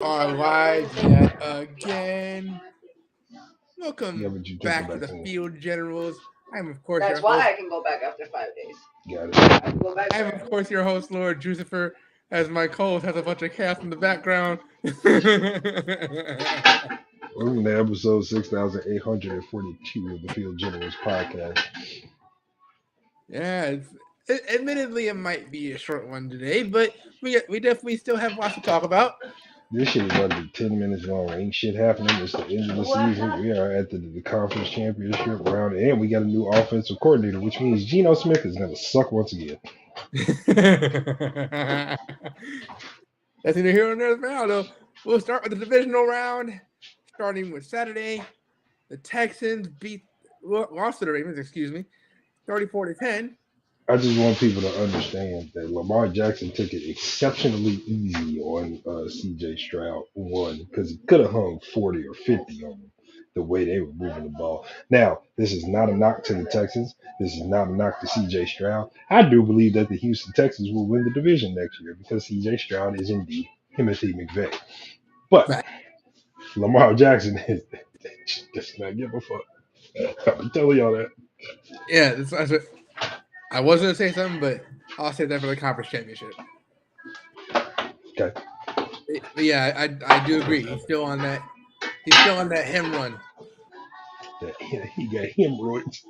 Are live yet again. Yeah, Welcome but you took it back to back the home. Field Generals. I'm of course That's your why host. I can go back after 5 days. Got I it. can go back I'm there. of course your host, Lord Jucifer, as my co-host has a bunch of chaos in the background. Welcome to episode 6842 of the Field Generals podcast. Yeah, admittedly it might be a short one today, but we definitely still have lots to talk about. This shit is about to be 10 minutes long. Ain't shit happening. It's the end of the season. We are at the conference championship round, and we got a new offensive coordinator, which means Geno Smith is going to suck once again. That's neither here nor there for now, though. We'll start with the divisional round, starting with Saturday. The Texans lost to the Ravens, 34-10. I just want people to understand that Lamar Jackson took it exceptionally easy on CJ Stroud, one, because he could have hung 40 or 50 on him the way they were moving the ball. Now, this is not a knock to the Texans. This is not a knock to CJ Stroud. I do believe that the Houston Texans will win the division next year because CJ Stroud is indeed Timothy McVeigh. But Fact. Lamar Jackson is just not give a fuck. I'm telling y'all that. Yeah, that's what, I was going to say something, but I'll save that for the conference championship. Okay. But yeah, I do agree. He's still on that. He's still on that him run. He got hemorrhoids.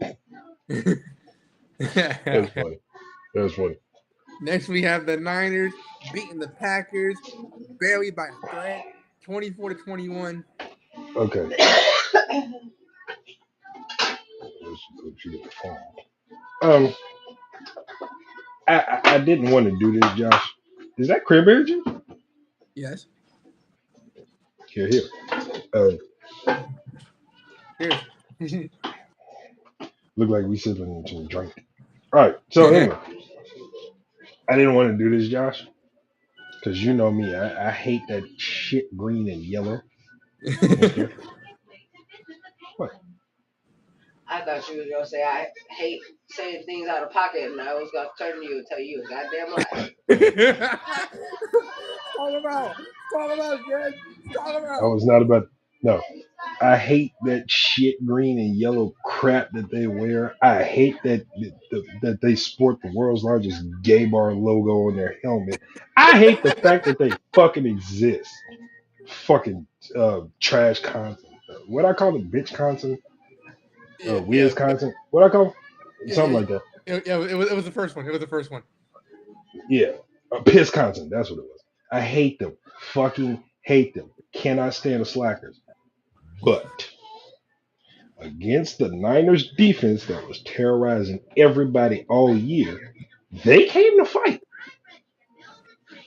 That's funny. That's funny. Next, we have the Niners beating the Packers barely by a thread, 24-21. Okay. Let's go get the phone. I didn't want to do this, Josh. Is that cranberry juice? Yes. Here. Um, Here's. look like we sipping into a drink. All right. So anyway, I didn't want to do this, Josh, because you know me. I hate that shit green and yellow. Okay. What? I thought you was gonna say I hate saying things out of pocket, and I was gonna turn to you and tell you a goddamn lie. Talk about, Greg. Talk I about. was not about. No. I hate that shit green and yellow crap that they wear. I hate that they sport the world's largest gay bar logo on their helmet. I hate the fact that they fucking exist. Fucking trash content. What I call it, bitch content, Yeah, whiz content. What I call it? yeah, Something yeah. like that. It was the first one. It was the first one. Yeah, piss content. That's what it was. I hate them. Fucking hate them. Cannot stand the slackers. But against the Niners defense that was terrorizing everybody all year, they came to fight.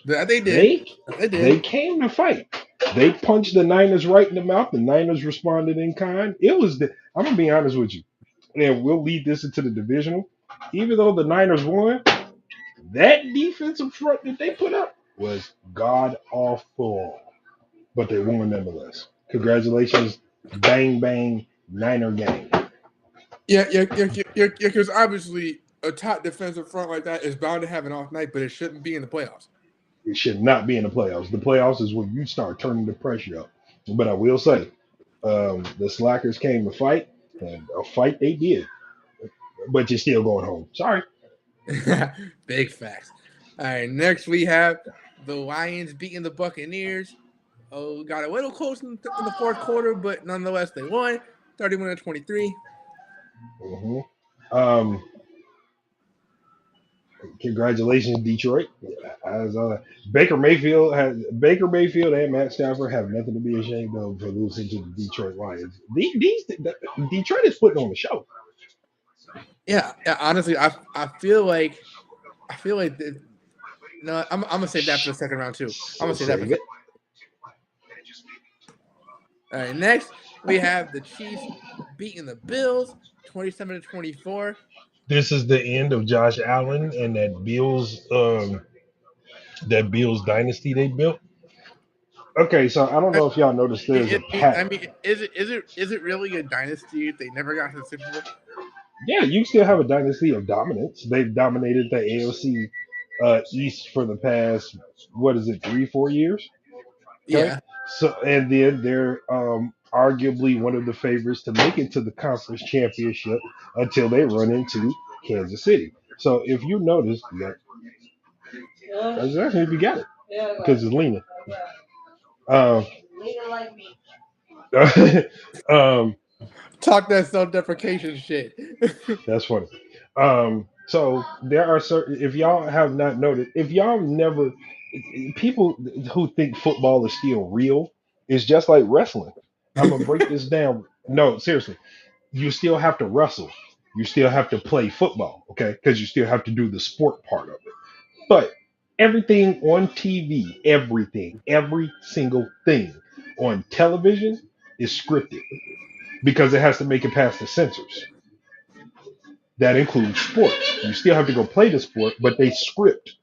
That they did. They They they did. came to fight. They punched the Niners right in the mouth. The Niners responded in kind. It was the I'm gonna be honest with you, and we'll lead this into the divisional. Even though the Niners won, that defensive front that they put up was god awful. But they won nonetheless. Congratulations, bang bang, Niner gang. Yeah. Because obviously a top defensive front like that is bound to have an off night, but it shouldn't be in the playoffs. It should not be in the playoffs. The playoffs is when you start turning the pressure up. But I will say, the Slackers came to fight, and a fight they did. But you're still going home. Sorry. Big facts. All right. Next, we have the Lions beating the Buccaneers. Oh, got a little close in the fourth quarter, but nonetheless they won, 31-23. hmm Um, congratulations, Detroit. As Baker Mayfield and Matt Stafford have nothing to be ashamed of for losing to the Detroit Lions. Detroit is putting on the show. Yeah. Honestly, I feel like no, I'm gonna save that for the second round too. I'm gonna save that for. Save it. All right. Next, we have the Chiefs beating the Bills, 27-24. This is the end of Josh Allen and that Bills dynasty they built. Okay, so I don't know if y'all noticed there's a I pattern. mean, is it really a dynasty if they never got to the Super Bowl? Yeah, you still have a dynasty of dominance. They've dominated the AFC East for the past, what is it, 3, 4 years? Yeah. So and then they're arguably one of the favorites to make it to the conference championship until they run into Kansas City. So if you notice that, that's actually if you got it because it's leaning. Um, Leaning like me. um, Talk that self-deprecation shit. that's funny. So there are certain. If y'all have not noticed, if y'all never, people who think football is still real, it's just like wrestling. I'm gonna break this down. No, seriously, you still have to wrestle. You still have to play football, okay? Because you still have to do the sport part of it. But everything on TV, everything, every single thing on television is scripted because it has to make it past the censors. That includes sports. You still have to go play the sport, but they script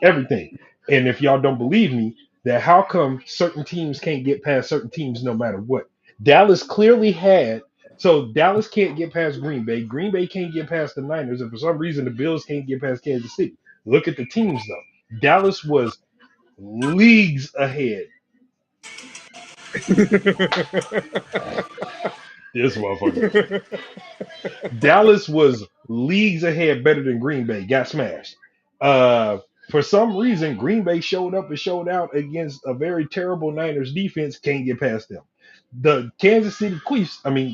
everything. And if y'all don't believe me, that how come certain teams can't get past certain teams no matter what? Dallas clearly had so Dallas can't get past Green Bay. Green Bay can't get past the Niners, and for some reason the Bills can't get past Kansas City. Look at the teams though. Dallas was leagues ahead. This motherfucker. Dallas was leagues ahead better than Green Bay. Got smashed. For some reason, Green Bay showed up and showed out against a very terrible Niners defense. Can't get past them. The Kansas City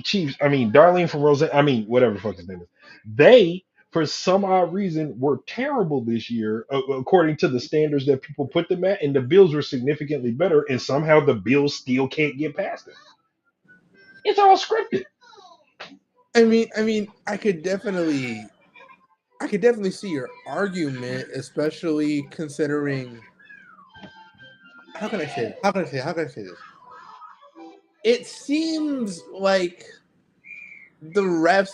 Chiefs, Darlene from Rose, whatever the fuck his name is. They, for some odd reason, were terrible this year, according to the standards that people put them at, and the Bills were significantly better, and somehow the Bills still can't get past them. It's all scripted. I could definitely see your argument, especially considering how can I say this? How can I say this? It seems like the refs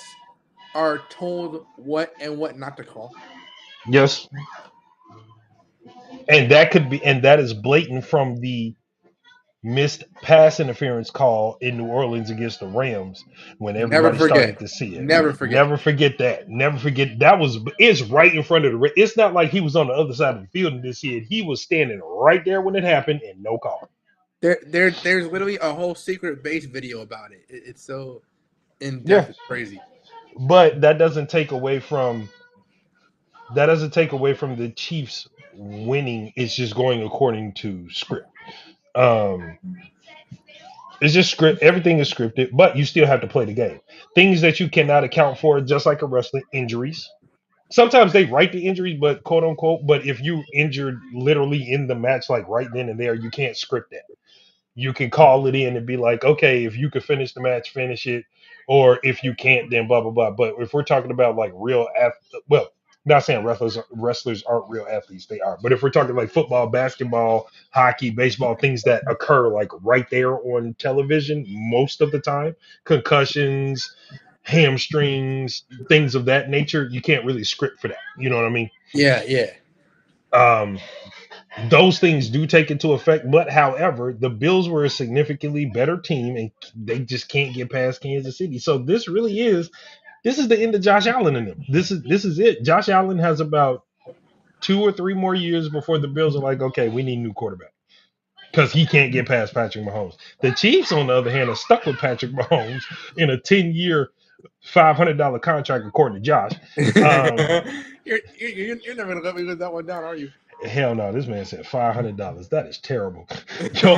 are told what and what not to call. Yes. And that is blatant from the missed pass interference call in New Orleans against the Rams when Never everybody started forget. to see it. Never forget. Never forget that. Never forget it's right in front of the. It's not like he was on the other side of the field and didn't see it. He was standing right there when it happened and no call. There's literally a whole secret base video about it. It's so in depth, Yeah. it's crazy. But that doesn't take away from the Chiefs winning. It's just going according to script. It's just script. Everything is scripted, but you still have to play the game. Things that you cannot account for, just like a wrestling, injuries. Sometimes they write the injuries, but quote unquote. But if you injured literally in the match, like right then and there, you can't script that. You can call it in and be like, okay, if you could finish the match, finish it, or if you can't, then blah blah blah. But if we're talking about like real not saying wrestlers aren't real athletes, they are. But if we're talking like football, basketball, hockey, baseball, things that occur like right there on television most of the time, concussions, hamstrings, things of that nature, you can't really script for that. You know what I mean? Yeah. Those things do take into effect, but however, the Bills were a significantly better team and they just can't get past Kansas City. So this is the end of Josh Allen in them. This is it. Josh Allen has about 2 or 3 more years before the Bills are like, okay, we need a new quarterback because he can't get past Patrick Mahomes. The Chiefs, on the other hand, are stuck with Patrick Mahomes in a 10-year, $500 contract, according to Josh. You're never gonna let me live that one down, are you? Hell no, this man said $500. That is terrible. Your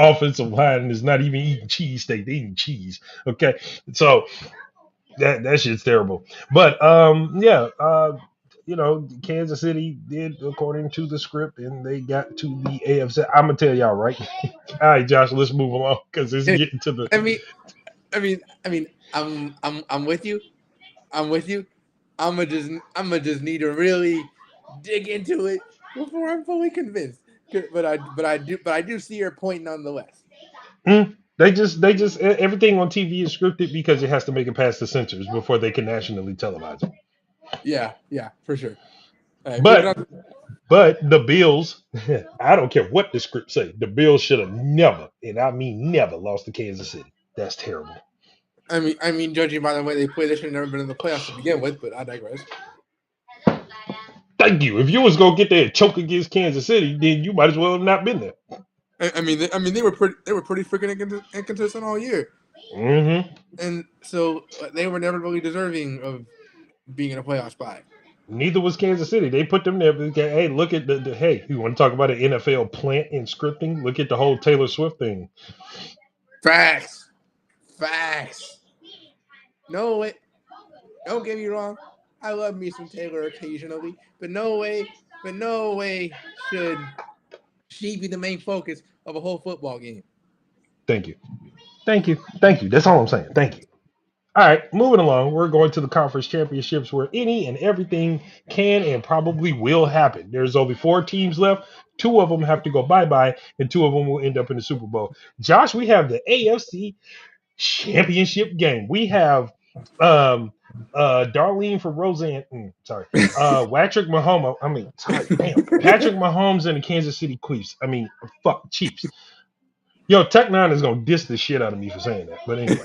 offensive line is not even eating cheesesteak; they eating cheese. Okay, so that shit's terrible. But Kansas City did according to the script, and they got to the AFC. I'm gonna tell y'all right. All right, Josh, let's move along because it's getting to the. I'm with you. I'm gonna just need to really dig into it before I'm fully convinced. But I do see your point nonetheless. They just everything on TV is scripted because it has to make it past the censors before they can nationally televise it. Yeah, for sure. Right, but the Bills, I don't care what the script say. The Bills should have never, and I mean never, lost to Kansas City. That's terrible. Judging by the way they play, they should have never been in the playoffs to begin with. But I digress. Thank you. If you was gonna get there and choke against Kansas City, then you might as well have not been there. I mean, they were pretty freaking inconsistent all year, Mm-hmm. and so they were never really deserving of being in a playoff spot. Neither was Kansas City. They put them there. Hey, look at the hey, you want to talk about an NFL plant in scripting? Look at the whole Taylor Swift thing. Facts. No way. Don't get me wrong. I love me some Taylor occasionally, but no way should she be the main focus of a whole football game. Thank you. That's all I'm saying. Thank you. All right, moving along. We're going to the conference championships where any and everything can and probably will happen. There's only 4 teams left. 2 of them have to go bye-bye, and 2 of them will end up in the Super Bowl. Josh, we have the AFC championship game. We have Darlene for Roseanne. Patrick Mahomes. Patrick Mahomes and the Kansas City Chiefs. Chiefs. Yo, Tech Nine is gonna diss the shit out of me for saying that. But anyway,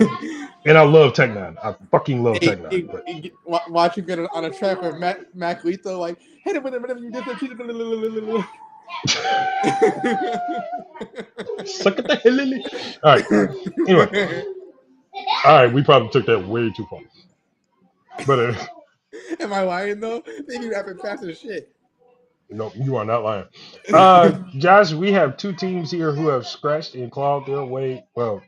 and I love Tech Nine. I fucking love Tech Nine. Watch him get on a track with Mac Lethal, like, hit him with it, whatever you did. Suck at the hell. All right. Anyway. All right, we probably took that way too far. But am I lying though? They be rapping fast as shit. No, you are not lying. Josh, we have 2 teams here who have scratched and clawed their way. Well,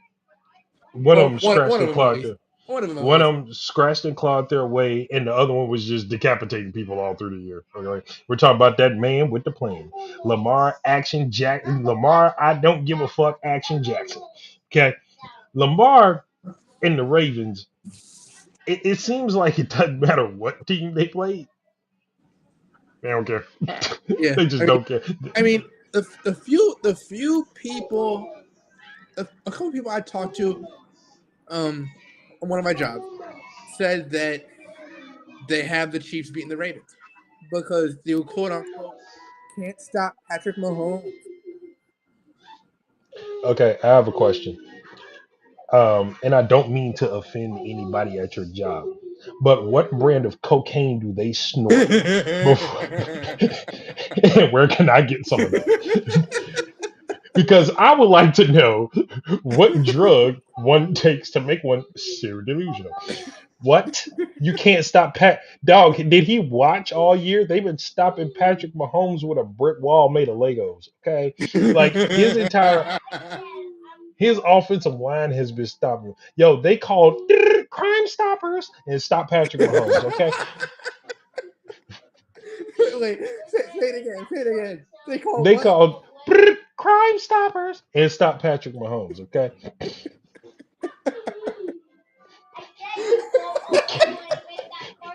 one of them scratched and clawed their. One of them scratched and clawed their way, and the other one was just decapitating people all through the year. Okay, we're talking about that man with the plan, Lamar I don't give a fuck Action Jackson. Okay, Lamar and the Ravens. It seems like it doesn't matter what team they play. They don't care. Yeah, they just don't care. I mean, the few people, a couple people I talked to, on one of my jobs, said that they have the Chiefs beating the Ravens because they will quote unquote can't stop Patrick Mahomes. Okay, I have a question. And I don't mean to offend anybody at your job, but what brand of cocaine do they snort? Where can I get some of that? Because I would like to know what drug one takes to make one so delusional. What? You can't stop Dog, did he watch all year? They've been stopping Patrick Mahomes with a brick wall made of Legos. Okay. Like his offensive line has been stopping. Yo, they called Crime Stoppers and stopped Patrick Mahomes. Okay. Wait, say it again. They called Crime Stoppers and stopped Patrick Mahomes. Okay.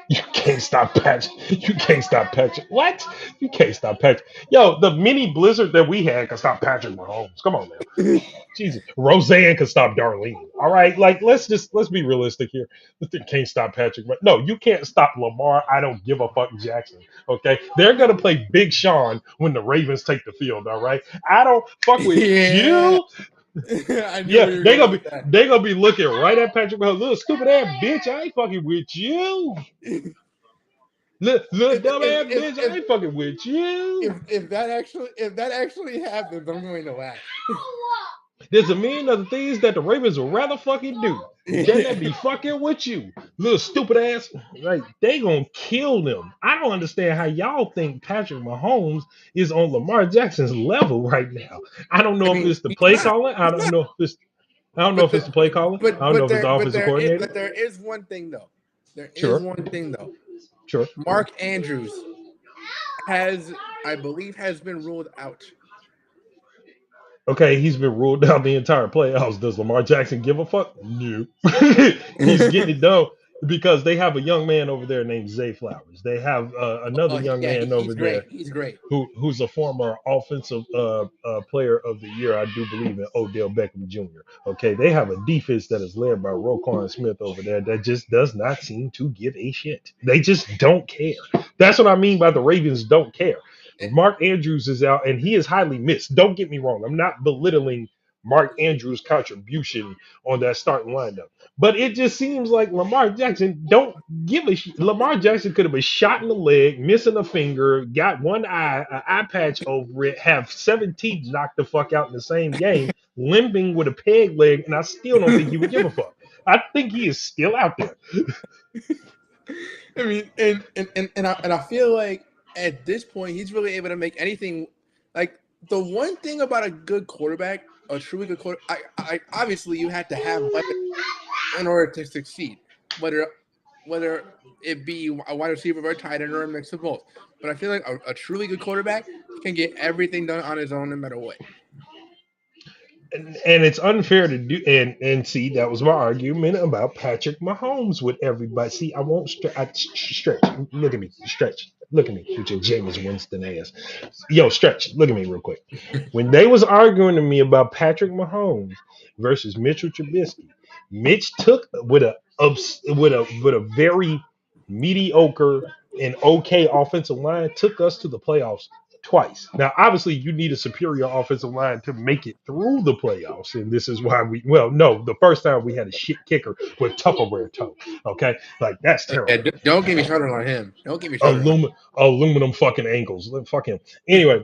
You can't stop Patrick. You can't stop Patrick. What? You can't stop Patrick. Yo, the mini blizzard that we had can stop Patrick Mahomes. Come on now. Jesus. Roseanne can stop Darlene. All right. Like, let's be realistic here. They can't stop Patrick. No, you can't stop Lamar. I don't give a fuck Jackson. Okay. They're gonna play Big Sean when the Ravens take the field. All right. I don't fuck with you. They gonna be looking right at Patrick Mahomes. Little stupid ass bitch, I ain't fucking with you. Little dumb ass bitch, I ain't fucking with you. If that actually happens, I'm going to laugh. There's a million other things that the Ravens would rather fucking do than to be fucking with you. Little stupid ass. Like, they gonna kill them. I don't understand how y'all think Patrick Mahomes is on Lamar Jackson's level right now. I don't know if it's the play calling. I don't know if it's the play calling. I don't know if it's the offensive coordinator. But there is one thing though. Sure. Mark Andrews I believe has been ruled out. Okay, he's been ruled out the entire playoffs. Does Lamar Jackson give a fuck? No. He's getting it done because they have a young man over there named Zay Flowers. They have another young man over there. He's great. Who's a former offensive player of the year, I do believe, in Odell Beckham Jr. Okay, they have a defense that is led by Roquan Smith over there that just does not seem to give a shit. They just don't care. That's what I mean by the Ravens don't care. Mark Andrews is out, and he is highly missed. Don't get me wrong. I'm not belittling Mark Andrews' contribution on that starting lineup. But it just seems like Lamar Jackson don't give a shit. Lamar Jackson could have been shot in the leg, missing a finger, got one eye, an eye patch over it, have 7 teeth knocked the fuck out in the same game, limping with a peg leg, and I still don't think he would give a fuck. I think he is still out there. I mean, and I feel like at this point he's really able to make anything. Like the one thing about a good quarterback, a truly good quarterback, I obviously you have to have weapons in order to succeed. Whether it be a wide receiver or a tight end or a mix of both. But I feel like a truly good quarterback can get everything done on his own no matter what. And it's unfair to do and see that was my argument about Patrick Mahomes with everybody. See, I won't stretch. Look at me, stretch. Look at me with your Jameis Winston ass. Yo, stretch. Look at me real quick. When they was arguing to me about Patrick Mahomes versus Mitchell Trubisky, Mitch took with a very mediocre and okay offensive line, took us to the playoffs twice. Now, obviously, you need a superior offensive line to make it through the playoffs, and this is why no, the first time we had a shit kicker with Tupperware toe. Okay, like that's terrible. Yeah, don't get me started on him. Don't get me started. Aluminum fucking ankles. Fuck him. Anyway,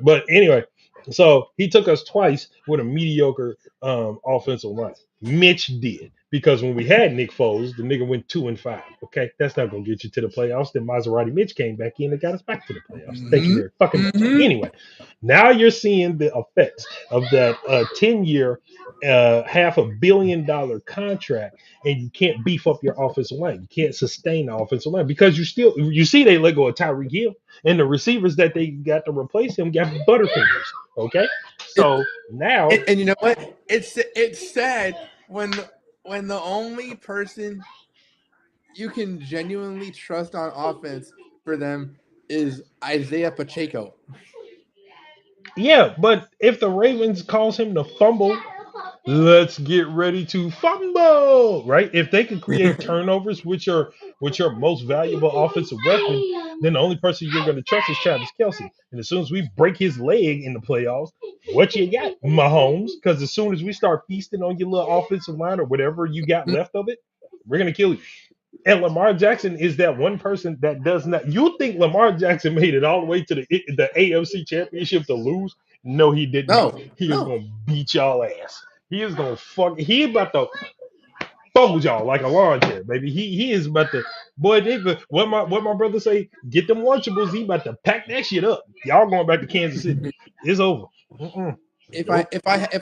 so he took us twice with a mediocre offensive line. Mitch did. Because when we had Nick Foles, the nigga went 2-5. Okay, that's not gonna get you to the playoffs. Then Maserati Mitch came back in and got us back to the playoffs. Thank you very fucking much. Anyway, now you're seeing the effects of that 10-year, $500 million contract, and you can't beef up your offensive line. You can't sustain the offensive line because you see they let go of Tyreek Hill, and the receivers that they got to replace him got butterfingers. Okay, so now and you know what? It's sad when the only person you can genuinely trust on offense for them is Isaiah Pacheco. Yeah, but if the Ravens cause him to fumble, let's get ready to fumble, right? If they can create turnovers, which are most valuable offensive weapon, then the only person you're going to trust is Travis Kelsey. And as soon as we break his leg in the playoffs, what you got, Mahomes? Because as soon as we start feasting on your little offensive line or whatever you got left of it, we're going to kill you. And Lamar Jackson is that one person that does not. You think Lamar Jackson made it all the way to the AFC Championship to lose? No, he didn't. No, He is gonna beat y'all ass. He is gonna fuck. He about to fold y'all like a lawn chair, baby. He is about to. Boy, nigga, what my brother say? Get them Lunchables. He about to pack that shit up. Y'all going back to Kansas City. It's over. If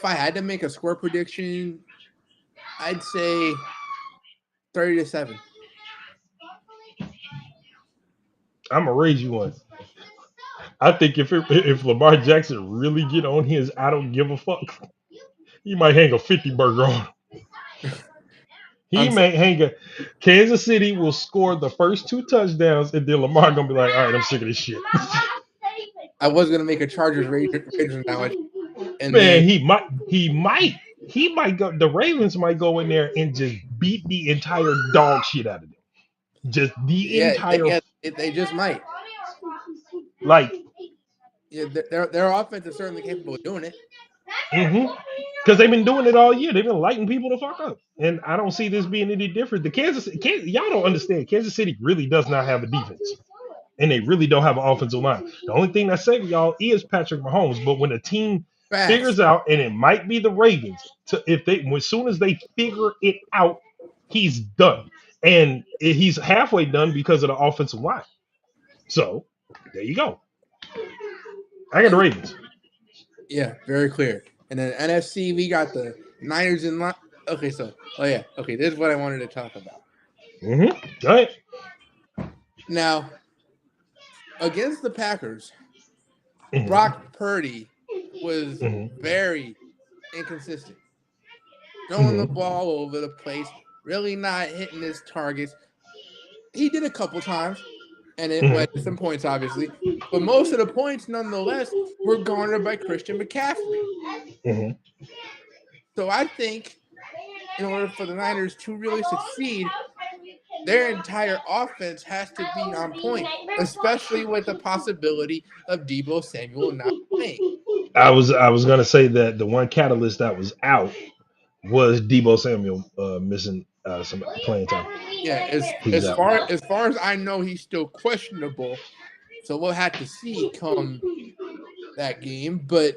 I had to make a score prediction, I'd say 30-7. I'm gonna raise you one. I think if Lamar Jackson really get on his I don't give a fuck, he might hang a 50 burger on him. He may hang a Kansas City will score the first 2 touchdowns, and then Lamar gonna be like, all right, I'm sick of this shit. I was gonna make a Chargers Raiders analogy. And man, he might go. The Ravens might go in there and just beat the entire dog shit out of them. Just the entire. They just might. Like, yeah, their offense is certainly capable of doing it. Because they've been doing it all year. They've been lighting people the fuck up, and I don't see this being any different. Y'all don't understand. Kansas City really does not have a defense, and they really don't have an offensive line. The only thing that's saving y'all is Patrick Mahomes. But when a team figures out, and it might be the Ravens, as soon as they figure it out, he's done, and he's halfway done because of the offensive line. So there you go. I got the Ravens. Yeah, very clear. And then NFC, we got the Niners in line. Okay, this is what I wanted to talk about. Go ahead. Now, against the Packers, Brock Purdy was very inconsistent. Throwing the ball over the place, really not hitting his targets. He did a couple times, and it led to some points, obviously. But most of the points, nonetheless, were garnered by Christian McCaffrey. So I think in order for the Niners to really succeed, their entire offense has to be on point, especially with the possibility of Deebo Samuel not playing. I was gonna say that the one catalyst that was out was Debo Samuel missing some playing time. Yeah, He's out. as far as I know, he's still questionable. So we'll have to see come that game. But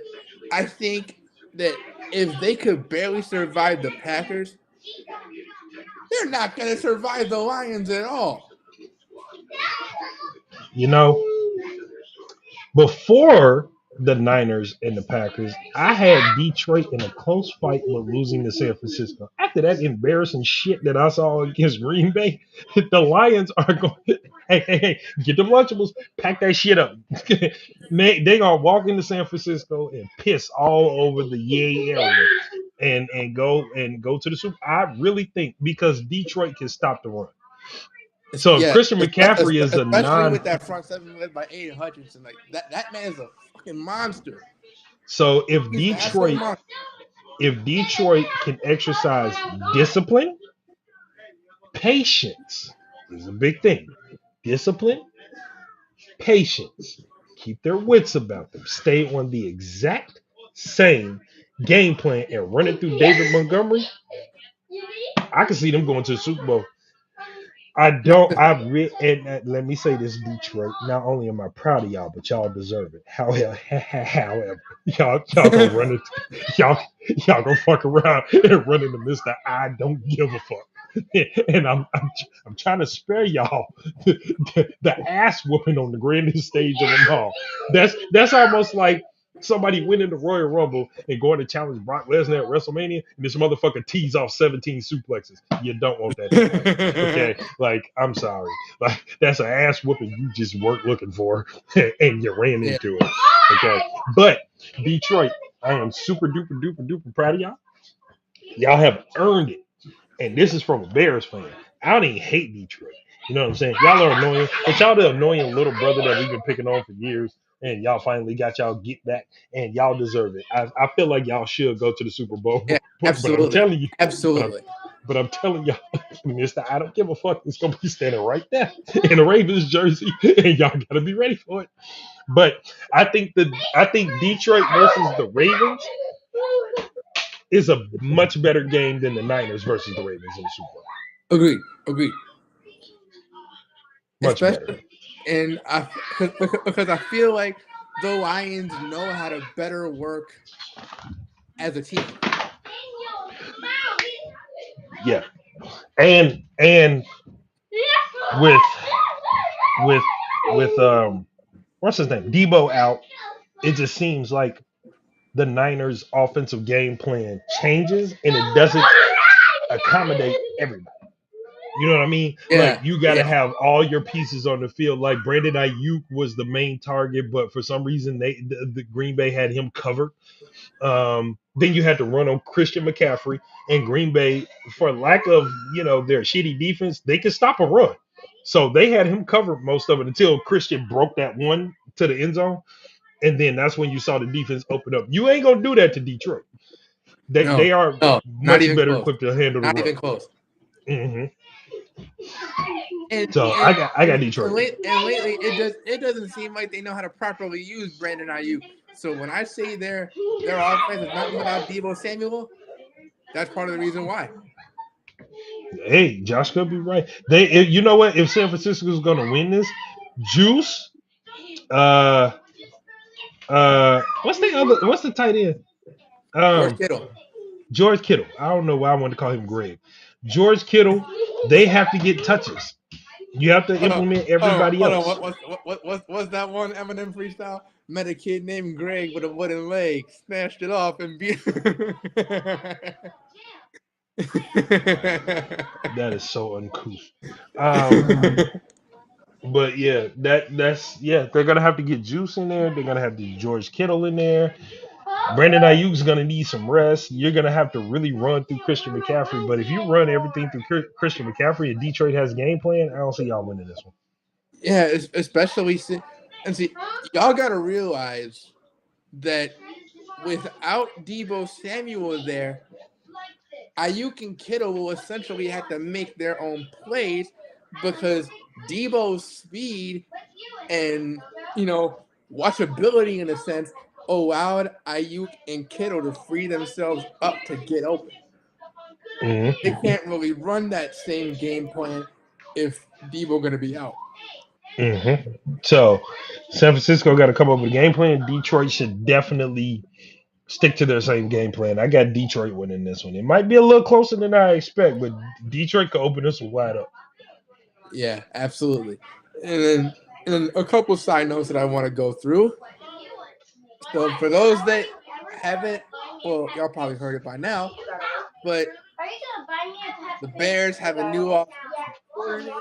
I think that if they could barely survive the Packers, they're not going to survive the Lions at all. You know, before the Niners and the Packers, I had Detroit in a close fight with losing to San Francisco. After that embarrassing shit that I saw against Green Bay, the Lions are going. Hey, get them Lunchables, pack that shit up. They gonna walk into San Francisco and piss all over the Yay area, and go to the Super. I really think because Detroit can stop the run. So if Yeah, Christian McCaffrey is a especially non, with that front seven led by Aiden Hutchinson, like that man is a fucking monster. so if He's an absolute Detroit monster. if Detroit can exercise discipline, patience is a big thing. Discipline, patience. Keep their wits about them. Stay on the exact same game plan and run it through David Montgomery. I can see them going to the Super Bowl. I don't. And let me say this, Detroit. Not only am I proud of y'all, but y'all deserve it. However, y'all gonna run it. Y'all gonna fuck around and run into Mister I don't give a fuck. And I'm trying to spare y'all the ass whooping on the grandest stage of them all. That's almost like somebody winning the Royal Rumble and going to challenge Brock Lesnar at WrestleMania, and this motherfucker tees off 17 suplexes. You don't want that shit. Okay, like I'm sorry, like that's an ass whooping you just weren't looking for, and you ran Yeah. into it. Okay, but Detroit, I am super duper duper duper proud of y'all. Y'all have earned it, and this is from a Bears fan. I don't even hate Detroit. You know what I'm saying? Y'all are annoying, but y'all the annoying little brother that we've been picking on for years, and y'all finally got y'all get back, and y'all deserve it. I feel like y'all should go to the Super Bowl, Yeah, but I'm absolutely. telling you, Absolutely. but I'm telling y'all, Mister I don't give a fuck. It's gonna be standing right there in a Ravens jersey, and y'all gotta be ready for it. But I think Detroit versus the Ravens is a much better game than the Niners versus the Ravens in the Super Bowl. Agreed. Much better. Especially, and because I feel like the Lions know how to better work as a team. Yeah, and with what's his name, Debo out, it just seems like the Niners' offensive game plan changes and it doesn't accommodate everybody. You know what I mean? Like you got to have all your pieces on the field. Like Brandon Ayuk was the main target, but for some reason the Green Bay had him covered. Then you had to run on Christian McCaffrey, and Green Bay, for lack of their shitty defense, they could stop a run. So they had him covered most of it until Christian broke that one to the end zone, and then that's when you saw the defense open up. You ain't gonna do that to Detroit. They are No, not much even better close. equipped to handle the Not run. even close. Mm-hmm. And, So I got Detroit. And lately, it doesn't seem like they know how to properly use Brandon Ayuk. So when I say their offense is not without Debo Samuel, that's part of the reason why. Hey, Josh could be right. You know what? If San Francisco is going to win this, Juice, what's the tight end? George Kittle. George Kittle. I don't know why I wanted to call him Greg. George Kittle. They have to get touches. You have to implement everybody else. What's that one Eminem freestyle? Met a kid named Greg with a wooden leg, snatched it off, and beat. That is so uncouth. But yeah, they're gonna have to get Juice in there. They're gonna have to George Kittle in there. Brandon Ayuk's gonna need some rest. You're gonna have to really run through Christian McCaffrey. But if you run everything through Christian McCaffrey and Detroit has a game plan, I don't see y'all winning this one. Yeah, especially see, y'all gotta realize that without Debo Samuel there, Ayuk and Kittle will essentially have to make their own plays because Debo's speed and watchability in a sense allowed Ayuk and Kittle to free themselves up to get open. Mhm. They can't really run that same game plan if Debo going to be out. So San Francisco got to come up with a game plan. Detroit should definitely stick to their same game plan. I got Detroit winning this one. It might be a little closer than I expect, but Detroit could open this one wide up. Yeah, absolutely. And then a couple side notes that I want to go through. So for those that haven't, well, y'all probably heard it by now, but the Bears have a new offensive coordinator,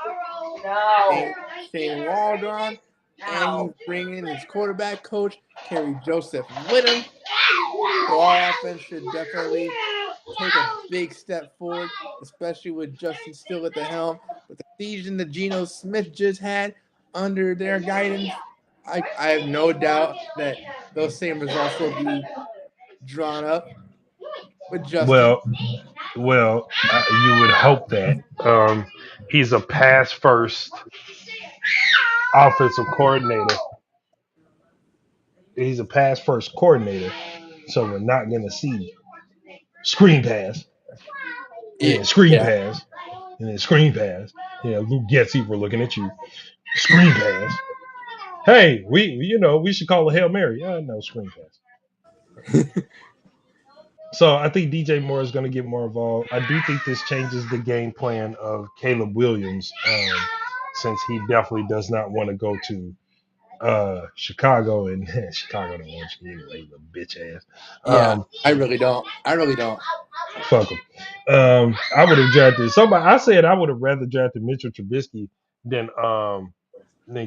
No. Shane Waldron, and he's No. bringing his quarterback coach, Kerry Joseph, with him. So our offense should definitely take a big step forward, especially with Justin Steele at the helm. With the season that Geno Smith just had under their guidance, I have no doubt that those same results will be drawn up with Justin. Well, you would hope that. He's a pass first offensive coordinator. He's a pass first coordinator, so we're not going to see screen pass and then screen Yeah. pass and then screen pass. Yeah, Luke Getzey, we're looking at you. Screen pass. Hey, we should call a Hail Mary. No screen pass. So I think DJ Moore is going to get more involved. I do think this changes the game plan of Caleb Williams, since he definitely does not want to go to Chicago, and Chicago don't want you anyway, the bitch ass. Yeah, I really don't. Fuck him. I would have drafted somebody. I said I would have rather drafted Mitchell Trubisky than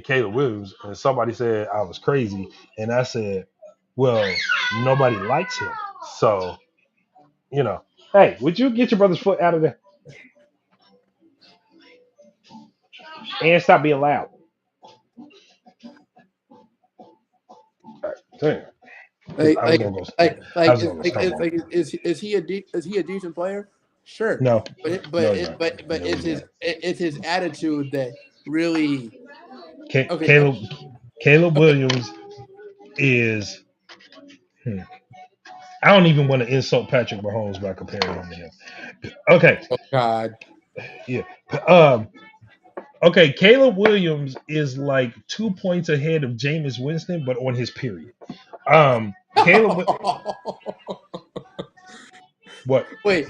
Caleb Williams, and somebody said I was crazy, and I said, well, nobody likes him, so Hey, would you get your brother's foot out of there and stop being loud? All right, so anyway, 'cause Like, I was like, gonna go. like, I like, was is, gonna like, stumble. is he a decent player? Sure, No, but it, no, but he's it, not. but No, it's he's his not. it's his attitude that really okay. Caleb Williams is. hmm, I don't even want to insult Patrick Mahomes by comparing him to him. Okay, Oh God. yeah. Okay, Caleb Williams is like 2 points ahead of Jameis Winston, but on his period. Caleb, what? Wait.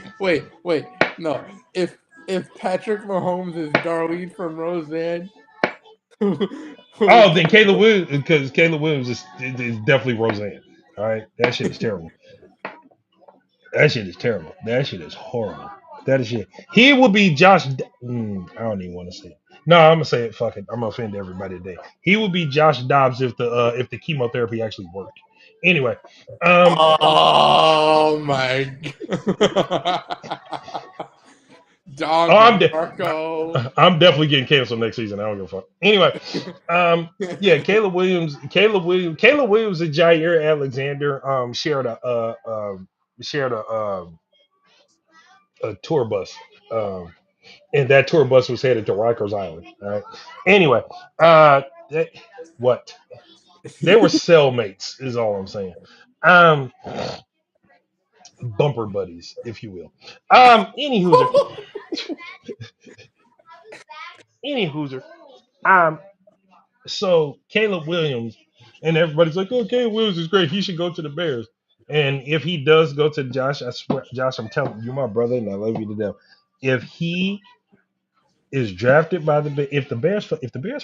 No, if Patrick Mahomes is Darlene from Roseanne, Oh, then Caleb Williams, because Caleb Williams is definitely Roseanne. All right, that shit is terrible. That shit is terrible. That shit is horrible. That is shit. He would be I don't even want to say it. No, I'm gonna say it. Fuck it. I'm gonna offend everybody today. He would be Josh Dobbs if the chemotherapy actually worked. Anyway, oh my God. Don oh, Marco. I'm definitely getting canceled next season. I don't give a fuck. Anyway, yeah, Caleb Williams and Jair Alexander shared a tour bus. Um, and that tour bus was headed to Rikers Island. All right. Anyway, they, what they were cellmates is all I'm saying. Um, bumper buddies, if you will. Any hooser, any hooser. Um, so Caleb Williams, and everybody's like, "Oh, Caleb Williams is great. He should go to the Bears." And if he does go to Josh, I swear, Josh, I'm telling you, my brother, and I love you to death. If he is drafted by if the Bears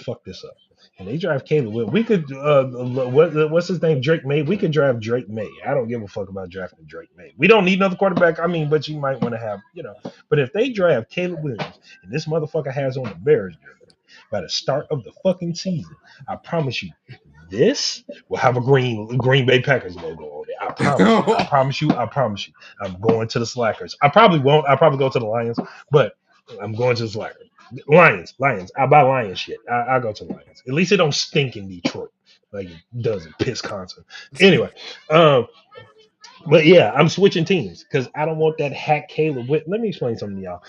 fuck this up and they draft Caleb Williams, we could what's his name, Drake May. We could draft Drake May. I don't give a fuck about drafting Drake May. We don't need another quarterback. I mean, but you might want to have. But if they draft Caleb Williams and this motherfucker has on the Bears jersey by the start of the fucking season, I promise you, this will have a Green Bay Packers logo on it. I promise you. I promise you. I promise you. I'm going to the Slackers. I probably won't. I'll probably go to the Lions, but I'm going to the Slackers. Lions. I buy Lions shit. I go to Lions. At least it don't stink in Detroit like it does in Wisconsin. Anyway, but yeah, I'm switching teams because I don't want that hack Caleb. Let me explain something to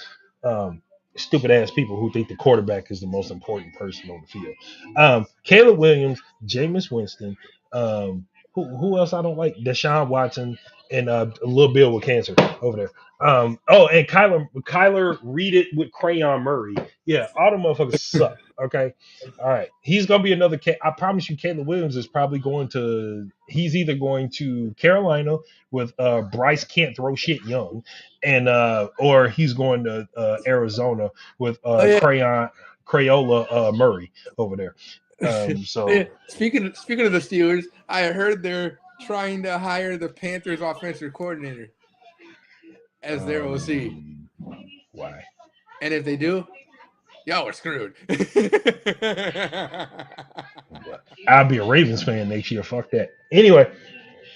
y'all. Stupid ass people who think the quarterback is the most important person on the field. Caleb Williams, Jameis Winston, who else I don't like? Deshaun Watson and Lil Bill with cancer over there. And Kyler read it with Crayon Murray. Yeah, all the motherfuckers suck. Okay, all right. He's gonna be another. I promise you, Caleb Williams is probably going to. He's either going to Carolina with Bryce can't throw shit young, and or he's going to Arizona with Oh yeah. Crayola Murray over there. Yeah. Speaking of the Steelers, I heard they're trying to hire the Panthers offensive coordinator as their OC. Why? And if they do, y'all are screwed. I'll be a Ravens fan next year. Fuck that. Anyway.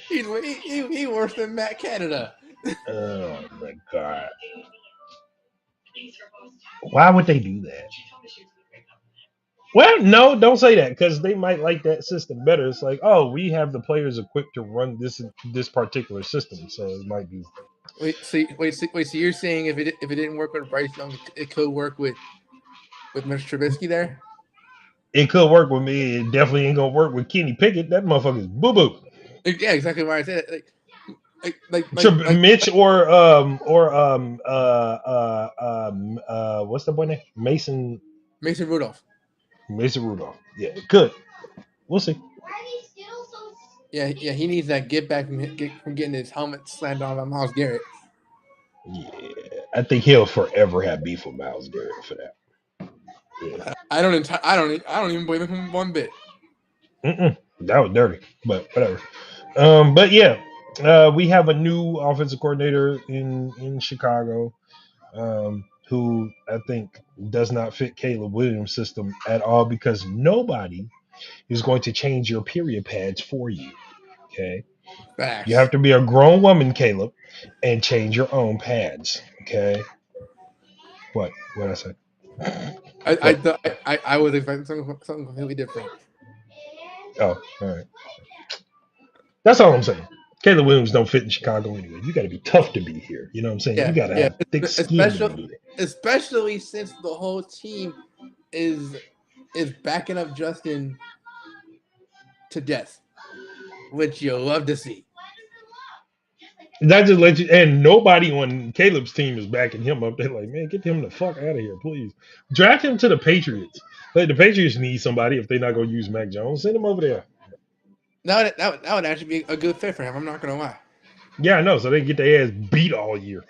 He worse than Matt Canada. Oh my god. Why would they do that? Well, no, don't say that because they might like that system better. It's like, oh, we have the players equipped to run this particular system, so it might be. So you're saying if it didn't work with Bryce Young, it could work with Mr. Trubisky there? It could work with me. It definitely ain't gonna work with Kenny Pickett. That motherfucker is boo boo. Yeah, exactly why I said it. Mitch or what's the boy name? Mason Rudolph. Yeah, good. We'll see. Yeah, he needs that get back from getting his helmet slammed on by Myles Garrett. Yeah, I think he'll forever have beef with Myles Garrett for that. Yeah. I don't even blame him one bit. That was dirty, but whatever. But yeah, we have a new offensive coordinator in Chicago, who I think does not fit Caleb Williams' system at all because nobody is going to change your period pads for you. Okay, Facts. You have to be a grown woman, Caleb, and change your own pads. Okay, what I say? I was expecting something completely different. Oh, all right. That's all I'm saying. Caleb Williams don't fit in Chicago anyway. You got to be tough to be here. You know what I'm saying? Yeah, You got to have thick skin. Especially since the whole team is backing up Justin to death, which you'll love to see. That just let you, and nobody on Caleb's team is backing him up. They're like, man, get him the fuck out of here, please. Draft him to the Patriots. Like the Patriots need somebody if they're not going to use Mac Jones. Send him over there. That would actually be a good fit for him. I'm not going to lie. Yeah, I know. So they get their ass beat all year.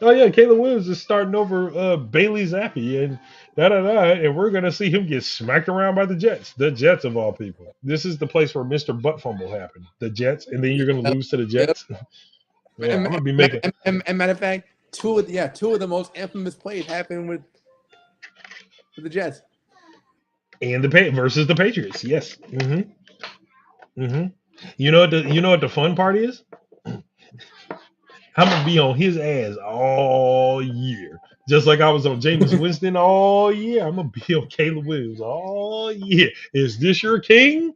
Oh yeah, Caleb Williams is starting over Bailey Zappi and and we're gonna see him get smacked around by the Jets of all people. This is the place where Mr. Butt Fumble happened, the Jets, and then you're gonna lose to the Jets. Yeah, I'm gonna be making. And matter of fact, two of the most infamous plays happened with the Jets And versus the Patriots. Yes. You know what the fun part is? I'm gonna be on his ass all year, just like I was on Jameis Winston all year. I'm gonna be on Caleb Williams all year. Is this your king?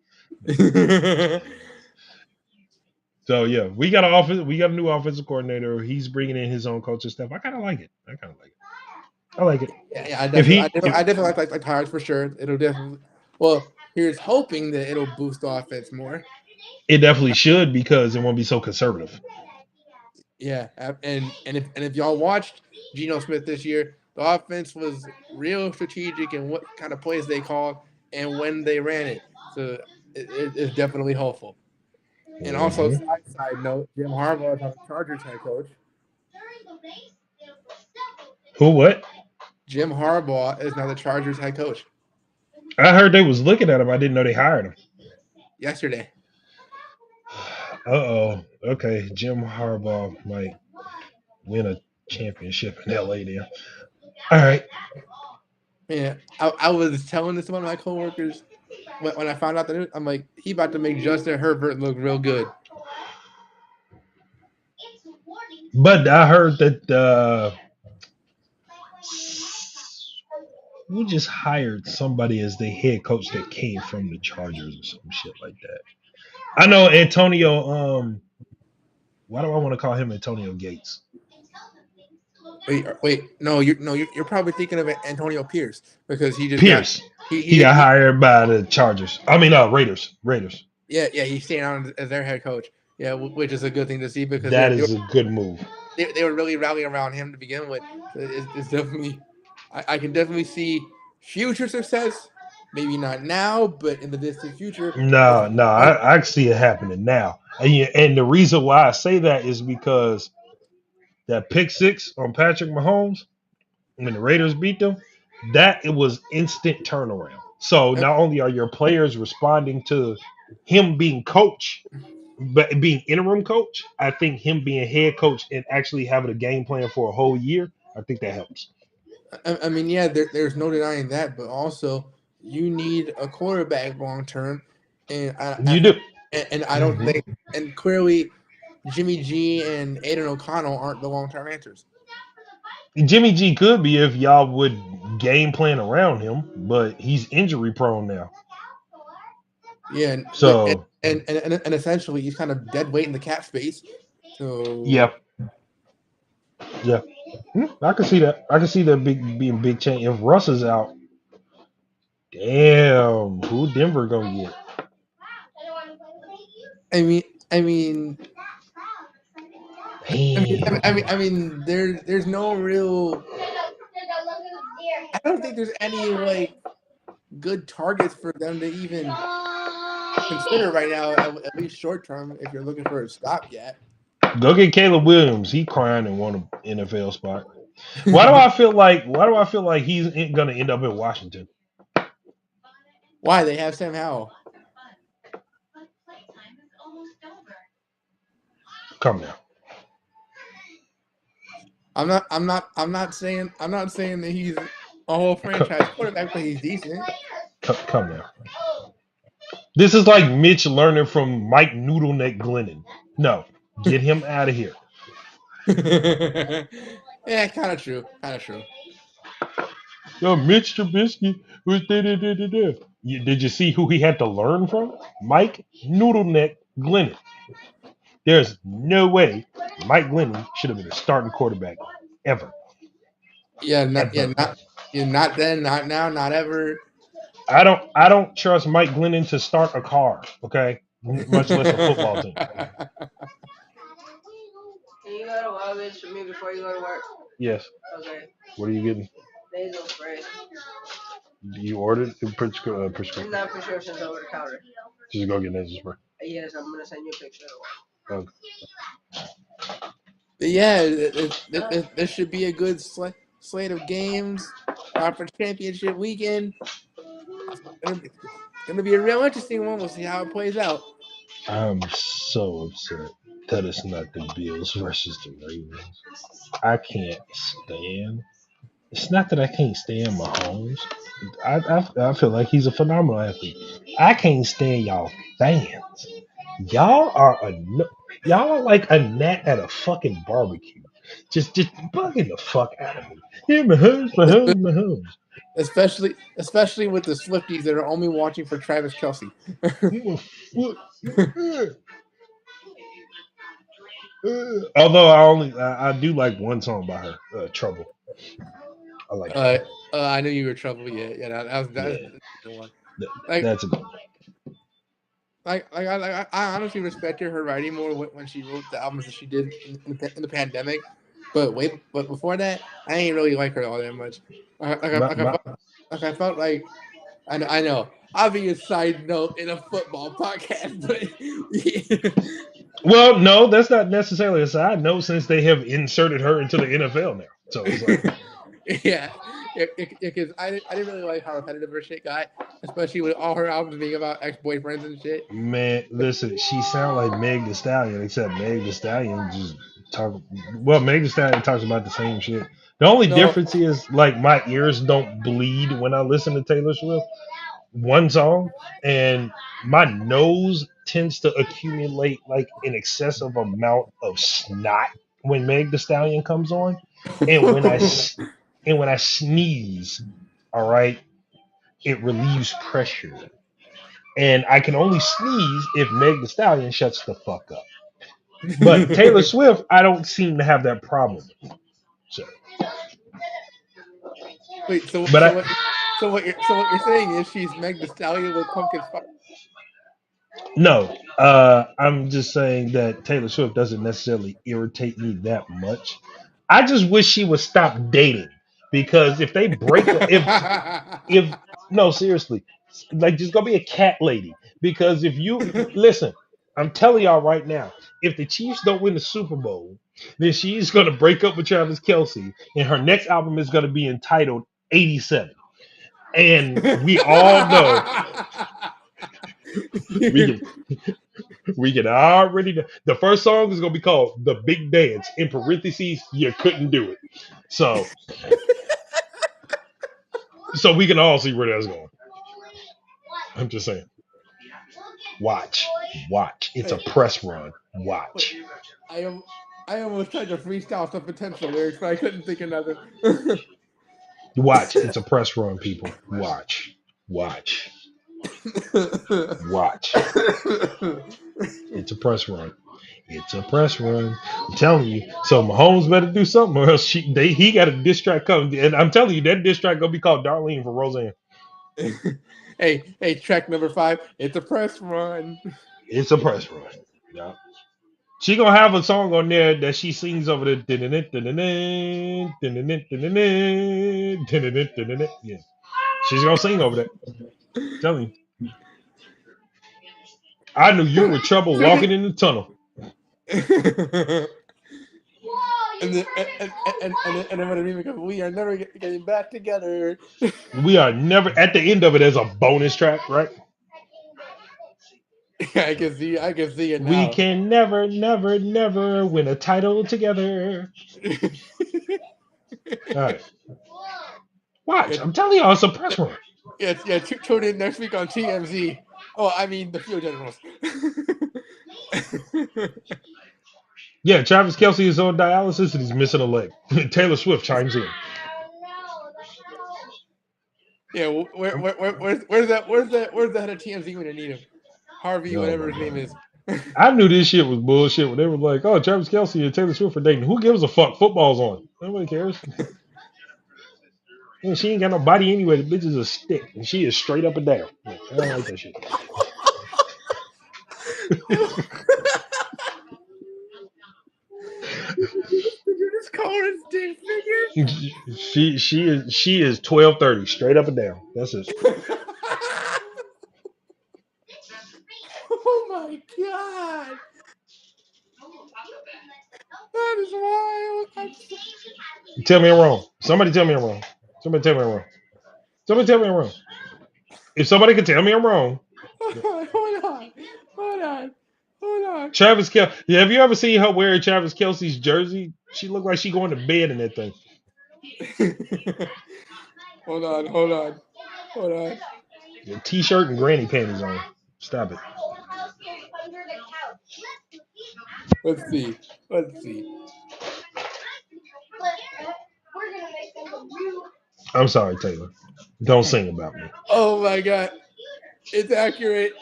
So yeah, we got a new offensive coordinator. He's bringing in his own coaching stuff. I kind of like it. I like it. Yeah, I definitely like Hires for sure. It'll definitely. Well, here's hoping that it'll boost the offense more. It definitely should because it won't be so conservative. Yeah, and if y'all watched Geno Smith this year, the offense was real strategic in what kind of plays they called and when they ran it. So it's definitely hopeful. And also, side note, Jim Harbaugh is now the Chargers head coach. Who? What? Jim Harbaugh is now the Chargers head coach. I heard they was looking at him. I didn't know they hired him. Yesterday. Uh-oh. Okay, Jim Harbaugh might win a championship in LA then. All right. Yeah, I was telling this to one of my coworkers when I found out the news. I'm like, he about to make Justin Herbert look real good. But I heard that we just hired somebody as the head coach that came from the Chargers or some shit like that. I know Antonio. Why do I want to call him Antonio Gates? Wait, you're probably thinking of Antonio Pierce because he just got Pierce. he He got he hired by the Chargers. I mean, Raiders. Raiders. yeah, he's staying on as their head coach. Yeah, which is a good thing to see because That is a good move. they were really rallying around him to begin with. So it's definitely I can definitely see future success. Maybe not now, but in the distant future. No, no, I see it happening now. And the reason why I say that is because that pick six on Patrick Mahomes when the Raiders beat them, that it was instant turnaround. So not only are your players responding to him being coach, but being interim coach, I think him being head coach and actually having a game plan for a whole year, I think that helps. I mean, yeah, there's no denying that, but also you need a quarterback long term, and You do. I don't think, and clearly, Jimmy G and Aiden O'Connell aren't the long term answers. Jimmy G could be if y'all would game plan around him, but he's injury prone now. Yeah, So and essentially he's kind of dead weight in the cap space. So yeah. I can see that. I can see that being big change. If Russ is out, damn, who Denver gonna get? I mean, I mean, Damn. I mean, there's no real. I don't think there's any like good targets for them to even consider right now, at least short term, if you're looking for a stopgap. Go get Caleb Williams. He crying and want an NFL spot. Why do I feel like he's gonna end up in Washington? Why they have Sam Howell? Come now. I'm not saying that he's a whole franchise quarterback, but he's decent. Come now. This is like Mitch learning from Mike Noodleneck Glennon. No, get him out of here. Yeah, kind of true. Yo, Mitch Trubisky was da. Did you see who he had to learn from? Mike Noodleneck Glennon. There's no way Mike Glennon should have been a starting quarterback ever. Yeah, not then, not now, not ever. I don't trust Mike Glennon to start a car, okay? Much less a football team. Can you go to Walgreens for me before you go to work? Yes. Okay. What are you getting? Nasal spray. You ordered the It's prescription. not prescriptions over the counter. Just go get nasal spray. Yes, I'm gonna send you a picture of it. Okay. But yeah, this should be a good slate of games. Conference championship weekend. It's gonna be a real interesting one. We'll see how it plays out. I'm so upset that it's not the Bills versus the Ravens. I can't stand. It's not that I can't stand Mahomes. I feel like he's a phenomenal athlete. I can't stand y'all fans. Y'all are like a gnat at a fucking barbecue. Just bugging the fuck out of me. Yeah, Mahomes. Especially with the Swifties that are only watching for Travis Kelce. Although I do like one song by her, Trouble. I like that. I knew you were trouble. Yeah, that was the one. Like, that's a good one. I honestly respected her writing more when she wrote the albums that she did in the pandemic. But before that, I ain't really like her all that much. I felt like I know. Obvious side note in a football podcast, but yeah. Well, no, that's not necessarily a side note since they have inserted her into the NFL now. So it's like, yeah, because I didn't really like how repetitive her shit got, especially with all her albums being about ex-boyfriends and shit. man, listen, she sound like Meg Thee Stallion, except Meg Thee Stallion Meg Thee Stallion talks about the same shit. The only difference is like my ears don't bleed when I listen to Taylor Swift. One song, and my nose tends to accumulate like an excessive amount of snot when Meg Thee Stallion comes on, and when I sneeze, all right, it relieves pressure, and I can only sneeze if Meg Thee Stallion shuts the fuck up. But Taylor Swift, I don't seem to have that problem. So, Wait, but so what you're saying is she's Meg the Stallion with pumpkin spice. no, I'm just saying that Taylor Swift doesn't necessarily irritate me that much. I just wish she would stop dating because if they break up, if no, seriously, like just go be a cat lady. Because if you listen, I'm telling y'all right now, if the Chiefs don't win the Super Bowl, then she's gonna break up with Travis Kelsey, and her next album is gonna be entitled 87. And we all know we can we can already know. The first song is gonna be called "The Big Dance." In parentheses, you couldn't do it. So we can all see where that's going. I'm just saying. Watch. It's a Wait, press run. wait, Watch. I am I almost tried to freestyle some potential lyrics, but I couldn't think of nothing. Watch. It's a press run, people. Watch. Watch. It's a press run. It's a press run. I'm telling you. So Mahomes better do something, or else he got a diss track coming. And I'm telling you, that diss track gonna be called "Darlene" for Roseanne. Hey, track number 5. It's a press run. It's a press run. Yeah. She gonna have a song on there that she sings over the. Yeah. She's gonna sing over that. I'm telling you. I knew you were trouble walking in the tunnel. And then when the remake of "We Are Never Getting Back Together." We are never at the end of it as a bonus track, right? I can see it We now. can never, never, never win a title together. All right. Watch. Yeah, I'm telling y'all, it's a press run. tune in next week on TMZ. Oh, I mean the Field Generals. Yeah, Travis Kelsey is on dialysis and he's missing a leg. Taylor Swift chimes in. Yeah, where's the head of TMZ when you need him? Harvey, Oh whatever my his name god. is. I knew this shit was bullshit when they were like, "Oh, Travis Kelsey and Taylor Swift are dating." Who gives a fuck? Football's on. Nobody cares. And she ain't got no body anyway. The bitch is a stick, and she is straight up and down. Like, I don't like that shit. Did you just call her a stick figure? She is 1230 straight up and down. That's it. Oh my god, that is wild. Tell me I'm wrong. Somebody tell me I'm wrong. Somebody tell me I'm wrong. Somebody tell me I'm wrong. If somebody can tell me I'm wrong, Hold on. Travis Kelsey. Have you ever seen her wearing Travis Kelsey's jersey? She looked like she going to bed in that thing. Hold on. A t-shirt and granny panties on. Stop it. Let's see. I'm sorry, Taylor. Don't sing about me. Oh my god, it's accurate.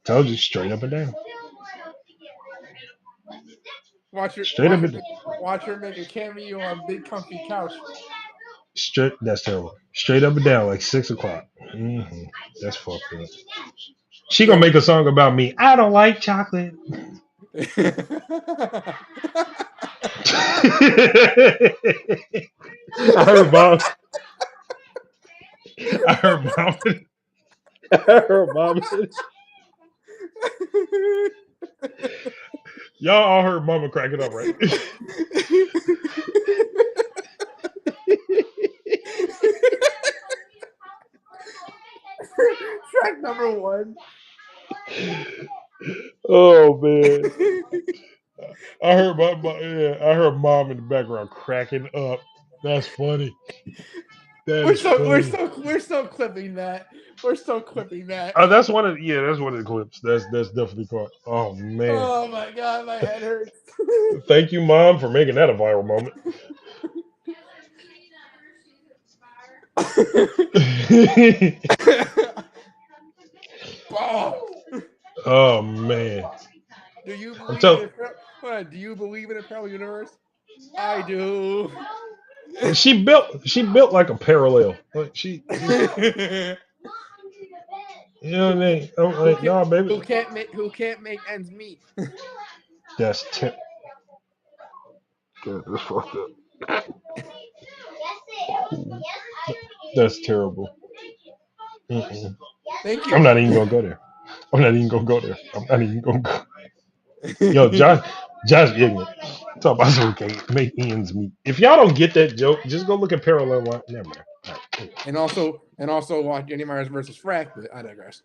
Told you straight up and down. Watch Straight up and down. her make a cameo on Big Comfy Couch. That's terrible. Straight up and down, like 6 o'clock. That's fucked up. She gonna make a song about me. I don't like chocolate. I heard mom. I heard mom. I heard mom. Y'all all heard mama cracking up, right? Track number 1. Oh man. I heard I heard mom in the background cracking up. That's funny. We're still clipping that. Oh, that's one of the clips. That's definitely part. Oh man. Oh my god, my head hurts. Thank you, Mom, for making that a viral moment. Oh man. Do you I'm telling believe in a parallel universe? I do. She built like a parallel. Like who you know what I mean? I'm like, can nah, baby. who can't make ends meet. That's God, that's fucked up. That's terrible. Mm-mm. Thank I'm you. not even gonna go there. I'm not even gonna go there. I'm not even gonna go. Yo, Josh ignorant. Talk about so we can't make ends meet. If y'all don't get that joke, just go look at parallel line. Never mind. All right. and also watch Jenny Myers versus Frack, but I digress.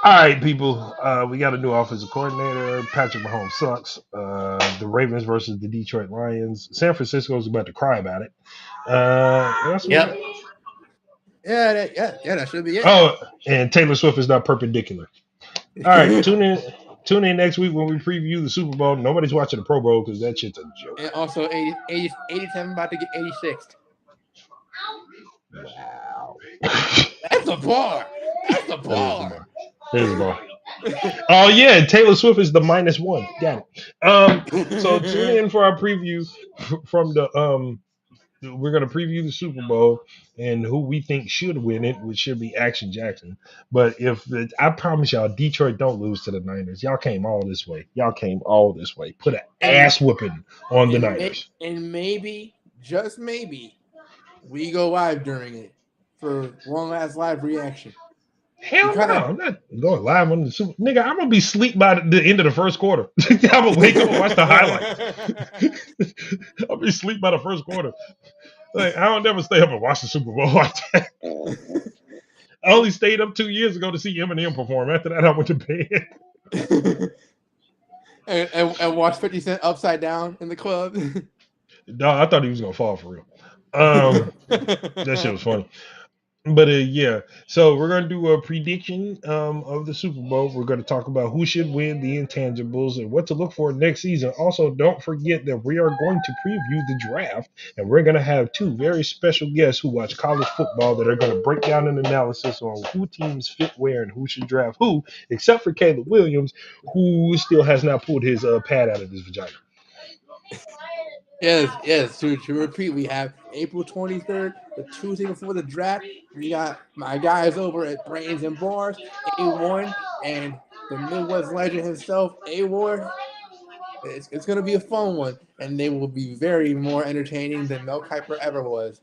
All right, people. We got a new offensive coordinator. Patrick Mahomes sucks. The Ravens versus the Detroit Lions. San Francisco is about to cry about it. That's what we got. Yep. Yeah, that should be it. Oh, and Taylor Swift is not perpendicular. All right, tune in. Tune in next week when we preview the Super Bowl. Nobody's watching the Pro Bowl because that shit's a joke. And also 87 about to get 86th. Wow. That's a bar. That's a That is the bar. bar. There's the bar. Oh yeah, Taylor Swift is the -1. Got it. So tune in for our preview from the We're gonna preview the Super Bowl and who we think should win it, which should be Action Jackson. But I promise y'all, Detroit don't lose to the Niners. Y'all came all this way. Y'all came all this way. Put an ass whooping on the Niners. And maybe, just maybe, we go live during it for one last live reaction. Hell no, I'm not going live on the Super. Nigga, I'm gonna be asleep by the end of the first quarter. I'm gonna wake up and watch the highlights. I'll be asleep by the first quarter. Like, I don't never stay up and watch the Super Bowl like that. I only stayed up 2 years ago to see Eminem perform. After that, I went to bed. and watch 50 Cent upside down in the club. Dog, I thought he was gonna fall for real. That shit was funny. But yeah, so we're gonna do a prediction of the Super Bowl. We're gonna talk about who should win the intangibles and what to look for next season. Also, don't forget that we are going to preview the draft, and we're gonna have two very special guests who watch college football that are gonna break down an analysis on who teams fit where and who should draft who, except for Caleb Williams, who still has not pulled his pad out of his vagina. Yes. To repeat, we have April 23rd, the Tuesday before the draft. We got my guys over at Brains and Bars, A1, and the Midwest legend himself, A-Ward. It's going to be a fun one, and they will be very more entertaining than Mel Kiper ever was.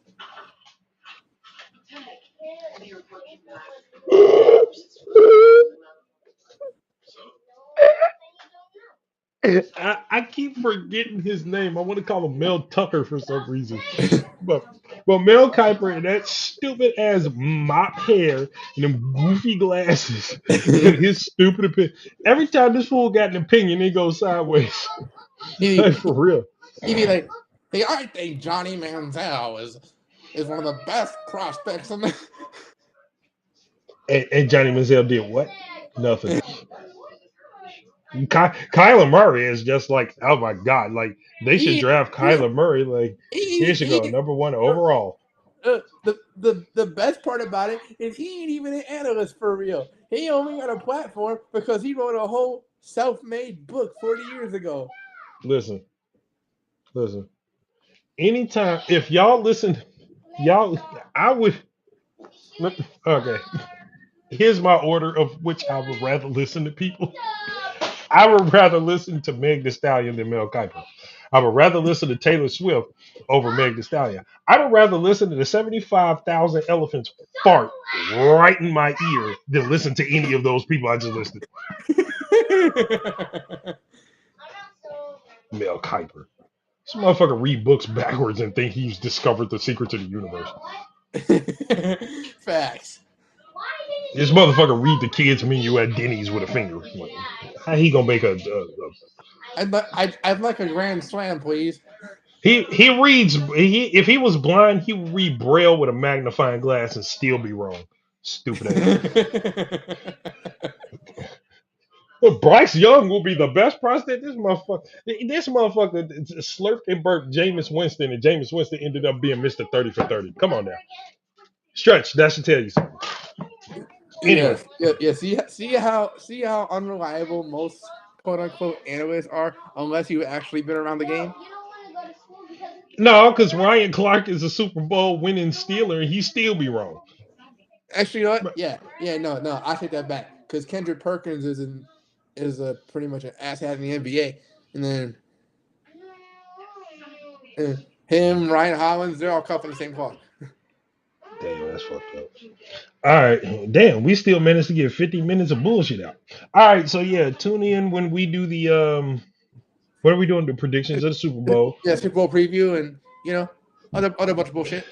I keep forgetting his name. I want to call him Mel Tucker for some reason. But Mel Kiper and that stupid ass mop hair and them goofy glasses and his stupid opinion. Every time this fool got an opinion, it goes sideways. Like, for real. He'd be like, hey, I think Johnny Manziel is one of the best prospects in the... And Johnny Manziel did what? Nothing. Kyler Murray is just like, oh my god, like they should draft Kyler Murray. Like, he should go number 1 overall. The best part about it is he ain't even an analyst for real. He only got a platform because he wrote a whole self-made book 40 years ago. Listen. Anytime, if y'all listen, I would. Okay. Here's my order of which I would rather listen to people. I would rather listen to Meg Thee Stallion than Mel Kiper. I would rather listen to Taylor Swift over Meg Thee Stallion. I would rather listen to the 75,000 elephants fart right in my ear than listen to any of those people I just listed. Mel Kiper. This motherfucker read books backwards and think he's discovered the secrets of the universe. Facts. This motherfucker read the kids menu at Denny's with a finger. Like, how he gonna make I'd like a grand slam, please. He reads. If he was blind, he would read Braille with a magnifying glass and still be wrong. Stupid ass. Bryce Young will be the best prospect. This motherfucker slurped and burped Jameis Winston, and Jameis Winston ended up being Mr. 30 for 30. Come on now. Stretch, that should tell you something. Anyway. Yeah. See how unreliable most quote unquote analysts are unless you've actually been around the game. No, because Ryan Clark is a Super Bowl winning Steeler, and he still be wrong. Actually, you know what? But Yeah, no, I take that back because Kendrick Perkins is a pretty much an asshat in the NBA, and then him, Ryan Hollins, they're all cut from the same cloth. damn, that's fucked up. All right, damn, we still managed to get 50 minutes of bullshit out. All right, so yeah, tune in when we do the what are we doing? The predictions of the Super Bowl. Yeah, Super Bowl preview and other bunch of bullshit.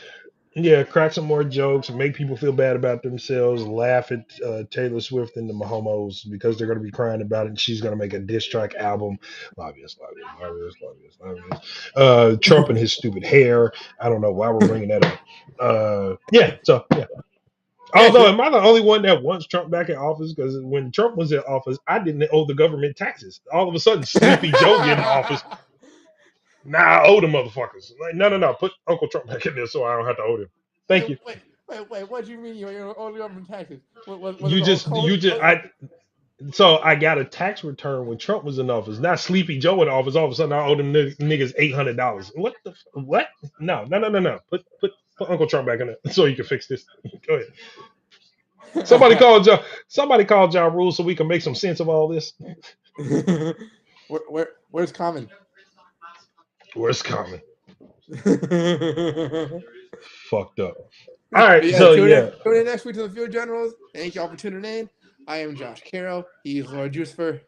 Yeah, crack some more jokes, make people feel bad about themselves, laugh at Taylor Swift and the Mahomos because they're going to be crying about it. And she's going to make a diss track album. Lobbyists. Trump and his stupid hair. I don't know why we're bringing that up. Yeah, so yeah. Yeah, Although, am I the only one that wants Trump back in office? Because when Trump was in office, I didn't owe the government taxes. All of a sudden, Sleepy Joe get in office. Nah, I owe the motherfuckers. Like, no. Put Uncle Trump back in there so I don't have to owe them. Thank you. Wait. What do you mean you're only government taxes? Was it You the whole just, COVID? so I got a tax return when Trump was in office. Not Sleepy Joe in office. All of a sudden, I owe them niggas $800. What the, what? No. Put Uncle Trump back in there so you can fix this. Go ahead. Somebody called Ja Rule so we can make some sense of all this. Where's Common? Where's Common? Yeah, Fucked up. All right, so yeah. Tune in next week to the Field Generals. Thank y'all for tuning in. I am Josh Carroll. He's Lord Jucifer.